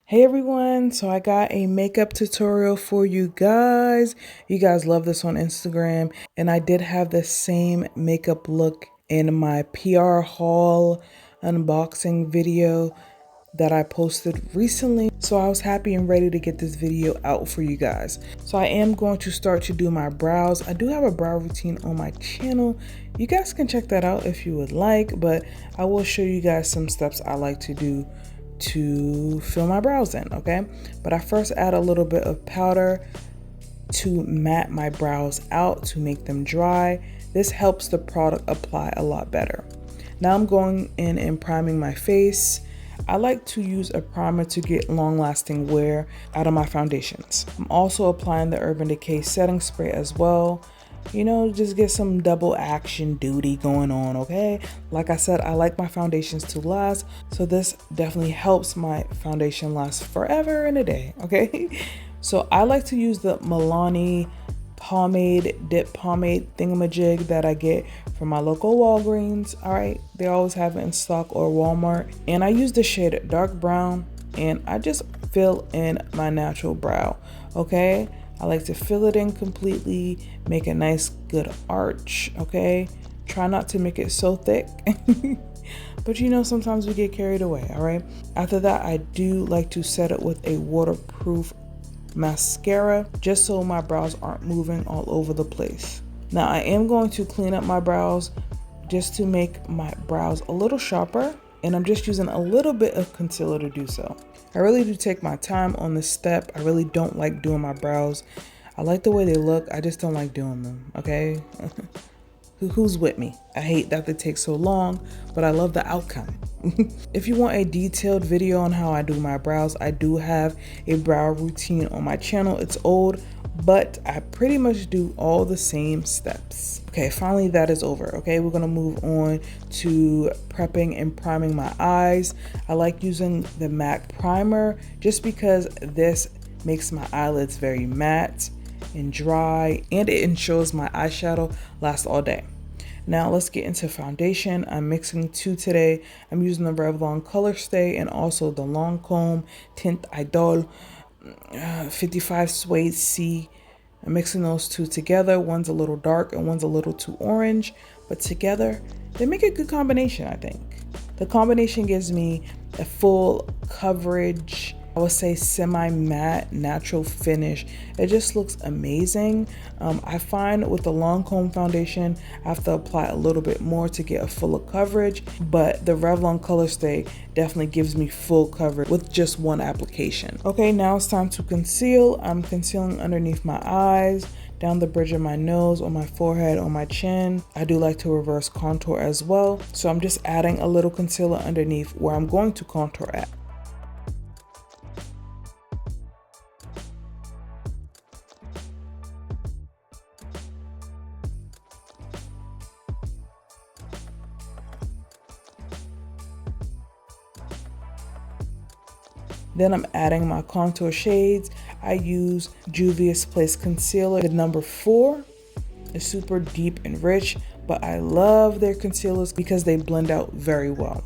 Hey everyone, so I got a makeup tutorial for you guys. You guys love this on Instagram, and I did have the same makeup look in my PR haul unboxing video that I posted recently. So I was happy and ready to get this video out for you guys. So I am going to start to do my brows. I do have a brow routine on my channel. You guys can check that out if you would like, but I will show you guys some steps I like to do to fill my brows in, okay? But I first add a little bit of powder to matte my brows out to make them dry. This helps the product apply a lot better. Now I'm going in and priming my face. I like to use a primer to get long-lasting wear out of my foundations. I'm also applying the Urban Decay setting spray as well. You know, just get some double action duty going on, okay? Like I said, I like my foundations to last, so this definitely helps my foundation last forever and a day, okay? So I like to use the Milani dip pomade thingamajig that I get from my local Walgreens. All right, they always have it in stock, or Walmart. And I use the shade dark brown, and I just fill in my natural brow, okay? I like to fill it in completely, make a nice good arch, okay? Try not to make it so thick. But you know, sometimes we get carried away, all right? After that, I do like to set it with a waterproof mascara just so my brows aren't moving all over the place. Now I am going to clean up my brows just to make my brows a little sharper, and I'm just using a little bit of concealer to do so. I really do take my time on this step. I really don't like doing my brows. I like the way they look, I just don't like doing them, okay? Who's with me? I hate that they take so long, but I love the outcome. If you want a detailed video on how I do my brows, I do have a brow routine on my channel. It's old, but I pretty much do all the same steps. Okay, finally that is over. Okay, we're gonna move on to prepping and priming my eyes. I like using the MAC primer just because this makes my eyelids very matte and dry, and it ensures my eyeshadow lasts all day. Now let's get into foundation. I'm mixing two today. I'm using the Revlon Color Stay and also the Lancome Tint Idol 55 Suede C. I'm mixing those two together. One's a little dark and one's a little too orange, but together they make a good combination, I think. The combination gives me a full coverage, I would say semi-matte natural finish. It just looks amazing. I find with the Lancome foundation, I have to apply a little bit more to get a fuller coverage, but the Revlon Color Stay definitely gives me full coverage with just one application. Okay, now it's time to conceal. I'm concealing underneath my eyes, down the bridge of my nose, on my forehead, on my chin. I do like to reverse contour as well. So I'm just adding a little concealer underneath where I'm going to contour at. Then I'm adding my contour shades. I use Juvia's Place Concealer, the number 4. It's super deep and rich, but I love their concealers because they blend out very well.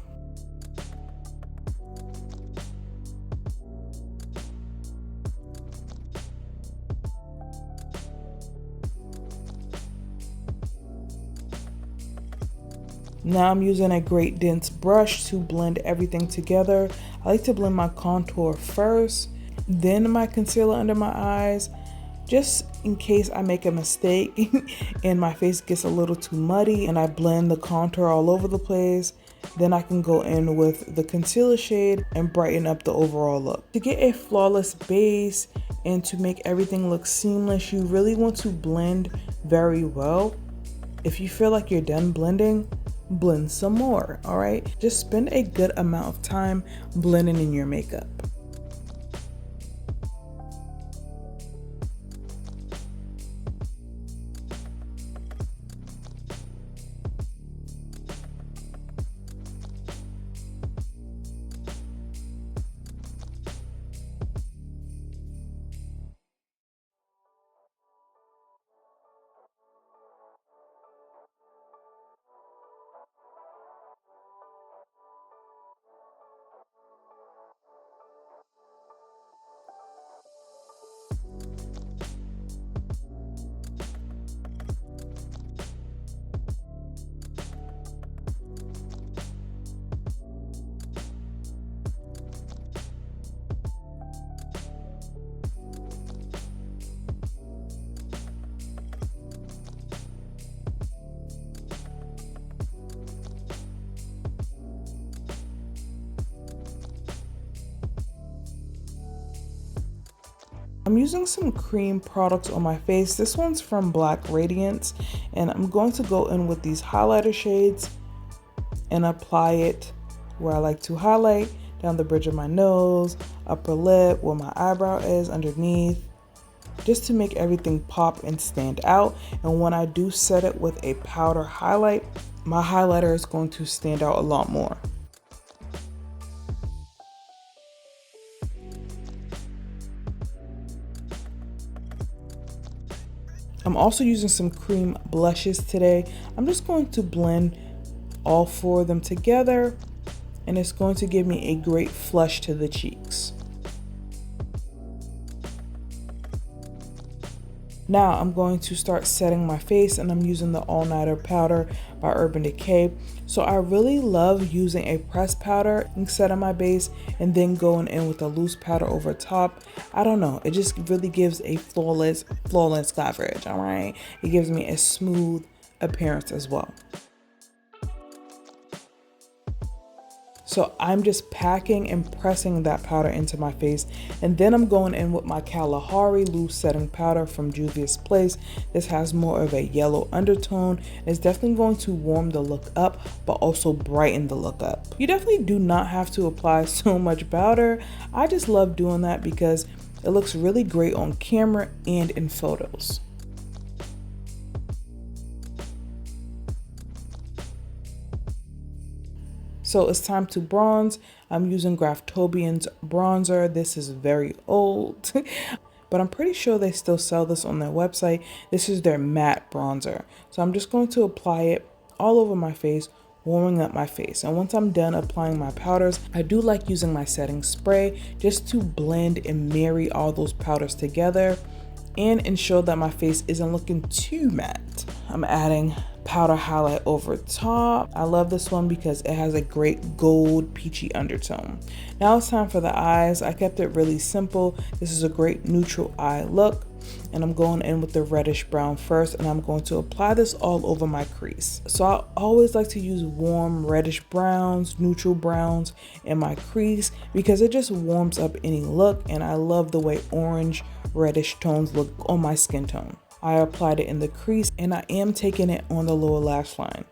Now I'm using a great dense brush to blend everything together. I like to blend my contour first, then my concealer under my eyes, just in case I make a mistake and my face gets a little too muddy and I blend the contour all over the place. Then I can go in with the concealer shade and brighten up the overall look. To get a flawless base and to make everything look seamless, you really want to blend very well. If you feel like you're done blending, blend some more, all right? Just spend a good amount of time blending in your makeup. I'm using some cream products on my face. This one's from Black Radiance, and I'm going to go in with these highlighter shades and apply it where I like to highlight, down the bridge of my nose, upper lip, where my eyebrow is underneath, just to make everything pop and stand out. And when I do set it with a powder highlight, my highlighter is going to stand out a lot more. I'm also using some cream blushes today. I'm just going to blend all four of them together, and it's going to give me a great flush to the cheeks. Now I'm going to start setting my face, and I'm using the All Nighter powder by Urban Decay. So I really love using a pressed powder and setting my base and then going in with a loose powder over top. I don't know, it just really gives a flawless coverage, all right? It gives me a smooth appearance as well. So I'm just packing and pressing that powder into my face, and then I'm going in with my Kalahari loose setting powder from Juvia's Place. This has more of a yellow undertone. It's definitely going to warm the look up, but also brighten the look up. You definitely do not have to apply so much powder. I just love doing that because it looks really great on camera and in photos. So it's time to bronze. I'm using Graftobian's bronzer. This is very old, but I'm pretty sure they still sell this on their website. This is their matte bronzer. So I'm just going to apply it all over my face, warming up my face. And once I'm done applying my powders, I do like using my setting spray just to blend and marry all those powders together and ensure that my face isn't looking too matte. I'm adding powder highlight over top. I love this one because it has a great gold peachy undertone. Now it's time for the eyes. I kept it really simple. This is a great neutral eye look, and I'm going in with the reddish brown first, and I'm going to apply this all over my crease. So I always like to use warm reddish browns, neutral browns in my crease because it just warms up any look, and I love the way orange reddish tones look on my skin tone. I applied it in the crease, and I am taking it on the lower lash line.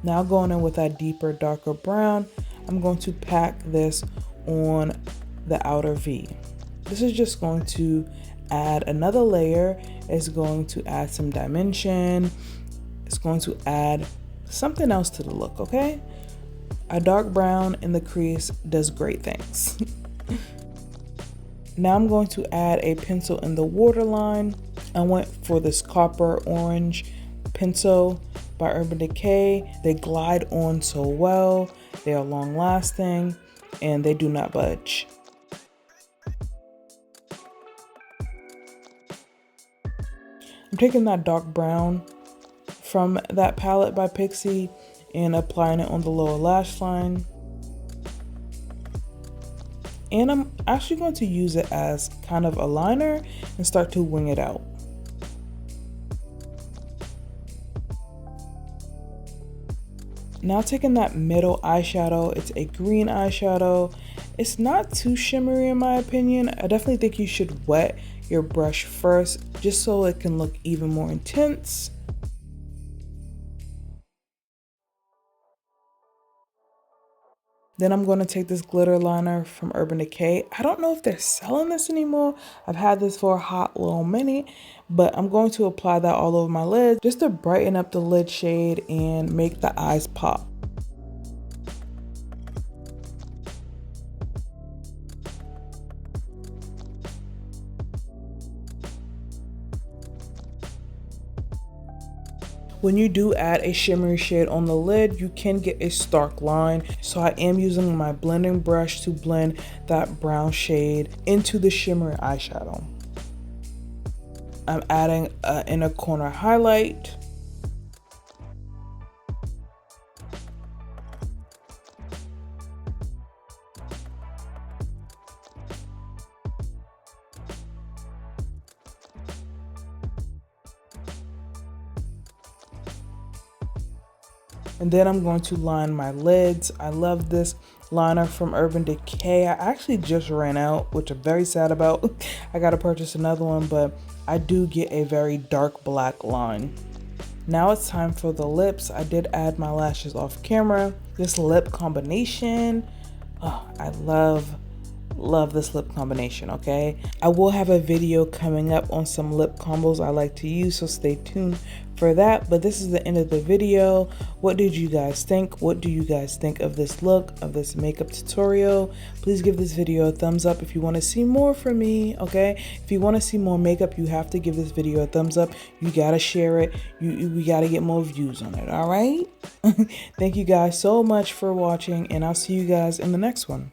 Now going in with that deeper, darker brown, I'm going to pack this on the outer V. This is just going to add another layer. It's going to add some dimension. It's going to add something else to the look, okay? A dark brown in the crease does great things. Now I'm going to add a pencil in the waterline. I went for this copper orange pencil by Urban Decay. They glide on so well. They are long lasting and they do not budge. I'm taking that dark brown from that palette by Pixie and applying it on the lower lash line. And I'm actually going to use it as kind of a liner and start to wing it out. Now taking that middle eyeshadow, it's a green eyeshadow. It's not too shimmery in my opinion. I definitely think you should wet your brush first just so it can look even more intense. Then I'm going to take this glitter liner from Urban Decay. I don't know if they're selling this anymore. I've had this for a hot little minute, but I'm going to apply that all over my lid just to brighten up the lid shade and make the eyes pop. When you do add a shimmery shade on the lid, you can get a stark line. So I am using my blending brush to blend that brown shade into the shimmery eyeshadow. I'm adding an inner corner highlight. And then I'm going to line my lids. I love this liner from Urban Decay. I actually just ran out, which I'm very sad about. I gotta purchase another one, but I do get a very dark black line. Now it's time for the lips. I did add my lashes off camera. This lip combination, oh, I love this lip combination. Okay, I will have a video coming up on some lip combos I like to use, so stay tuned for that. But this is the end of the video. What did you guys think? What do you guys think of this look, of this makeup tutorial? Please give this video a thumbs up if you want to see more from me. Okay, if you want to see more makeup, you have to give this video a thumbs up. You gotta share it. We gotta get more views on it. All right. Thank you guys so much for watching, and I'll see you guys in the next one.